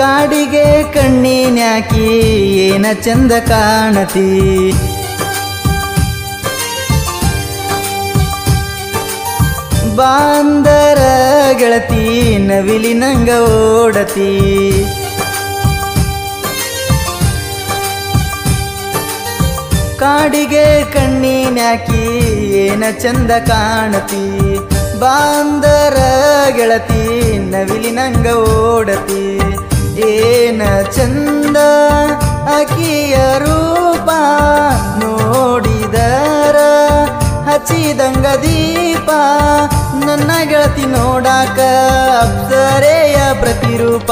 ಕಾಡಿಗೆ ಕಣ್ಣಿನ್ಯಾಕಿ ಏನ ಚಂದ ಕಾಣತಿ ಬಾಂದರ ಗೆಳತಿ ನವಿಲಿ ನಂಗ ಓಡತಿ ಕಾಡಿಗೆ ಕಣ್ಣಿನ್ಯಾಕಿ ಏನ ಚಂದ ಕಾಣತಿ ಬಾಂದರ ಗೆಳತಿ ನವಿಲಿ ನಂಗ ಓಡತಿ ಏನ ಚಂದ ಅಕಿಯ ರೂಪ ನೋಡಿದರ ಹಚ್ಚಿದಂಗ ದೀಪ ನನ್ನ ಗೆಳತಿ ನೋಡಾಕ ಅಪ್ಸರೆಯ ಪ್ರತಿರೂಪ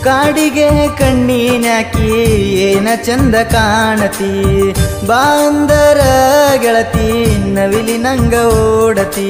ಕಾಡಿಗೆ ಕಣ್ಣಿನ್ಯಾಕಿ ಏನ ಚಂದ ಕಾಣತಿ ಬಾಂದರ ಗೆಳತಿ ನವಿಲಿ ನಂಗ ಓಡತಿ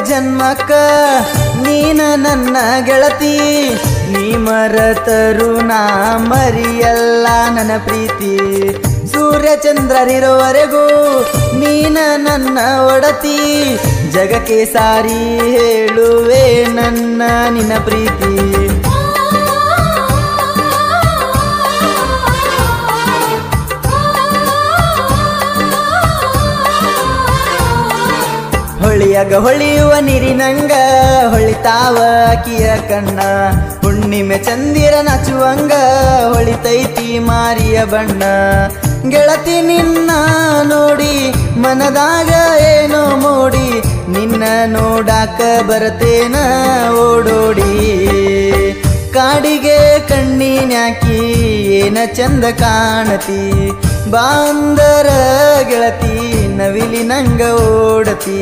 ಜನ್ಮಕ್ಕ ನೀನ ನನ್ನ ಗೆಳತಿ ನೀ ಮರತರು ನಾ ಮರಿಯಲ್ಲ ನನ್ನ ಪ್ರೀತಿ ಸೂರ್ಯ ಚಂದ್ರರಿರೋವರೆಗೂ ನೀನ ನನ್ನ ಒಡತಿ ಜಗಕ್ಕೆ ಸಾರಿ ಹೇಳುವೆ ನನ್ನ ನಿನ್ನ ಪ್ರೀತಿ ಹೊಳಿಯಾಗ ಹೊಳಿಯುವ ನೀರಿನಂಗ ಹೊಳಿತಾವ ಅಕಿಯ ಕಣ್ಣ ಹುಣ್ಣಿಮೆ ಚಂದಿರ ನಾಚುವಂಗ ಹೊಳಿತೈತಿ ಮಾರಿಯ ಬಣ್ಣ ಗೆಳತಿ ನಿನ್ನ ನೋಡಿ ಮನದಾಗ ಏನೋ ಮೋಡಿ ನಿನ್ನ ನೋಡಾಕ ಬರತೇನ ಓಡೋಡಿ ಕಾಡಿಗೆ ಕಣ್ಣಿನ್ಯಾಕಿ ಏನ ಚಂದ ಕಾಣತಿ ಬಾಂದರ ಗೆಳತಿ ನವಿಲಿ ನಂಗ ಓಡತಿ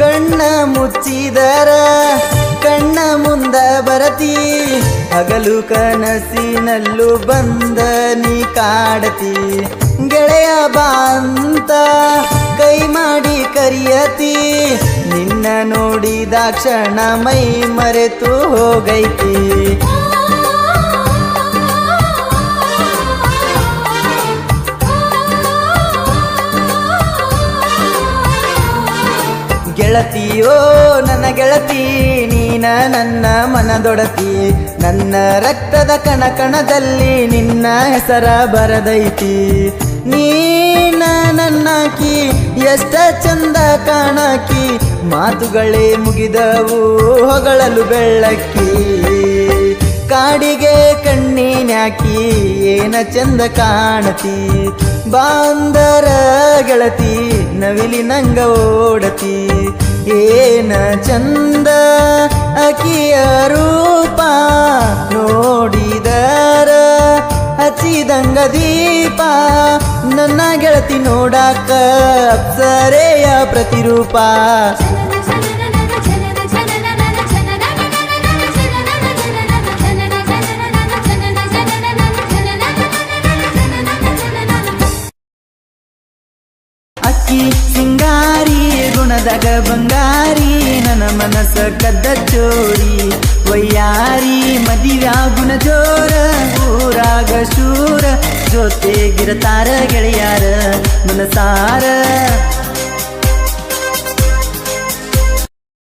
ಕಣ್ಣ ಮುಚ್ಚಿದರ ಕಣ್ಣ ಮುಂದ ಬರತಿ ಹಗಲು ಕನಸಿನಲ್ಲೂ ಬಂದ ನೀ ಕಾಡತಿ ಗೆಳೆಯ ಬಾಂತ ಕೈ ಮಾಡಿ ಕರಿಯತಿ ನಿನ್ನ ನೋಡಿದ ಕ್ಷಣ ಮೈ ಮರೆತು ಹೋಗೈತಿ ಗೆಳತಿಯೋ ನನ್ನ ಗೆಳತಿ ನೀನ ನನ್ನ ಮನದೊಡತಿ ನನ್ನ ರಕ್ತದ ಕಣಕಣದಲ್ಲಿ ನಿನ್ನ ಹೆಸರ ಬರದೈತಿ ನೀನ ನನ್ನಾಕಿ ಎಷ್ಟ ಚಂದ ಕಾಣಕಿ ಮಾತುಗಳೇ ಮುಗಿದವು ಹೊಗಳಲು ಬೆಳ್ಳಕ್ಕಿ ಕಾಡಿಗೆ ಕಣ್ಣಿನ್ಯಾಕಿ ಏನ ಚಂದ ಕಾಣತಿ ಬಾಂದರ ಗೆಳತಿ ನವಿಲಿ ನಂಗ ಓಡತಿ ಏನ ಚಂದ ಅಕಿಯ ರೂಪ ನೋಡಿದರ ಹಚ್ಚಿದಂಗ ದೀಪ ನನ್ನ ಗೆಳತಿ ನೋಡಾಕ ಅಪ್ಸರೆಯ ಪ್ರತಿರೂಪ ಅಕ್ಕಿ ಸಿಂಗಾರಿ ಗುಣದಾಗ ಬಂಗಾರಿ ನನ್ನ ಮನಸ್ಸ ಕದ್ದ ಚೋರಿ ವಯ್ಯಾರಿ ಮದಿವ್ಯಾ ಗುಣ ಜೋರ ಊರಾಗ ಶೂರ ಜೊತೆಗಿರತಾರ ಗೆಳೆಯಾರ ಮನಸಾರ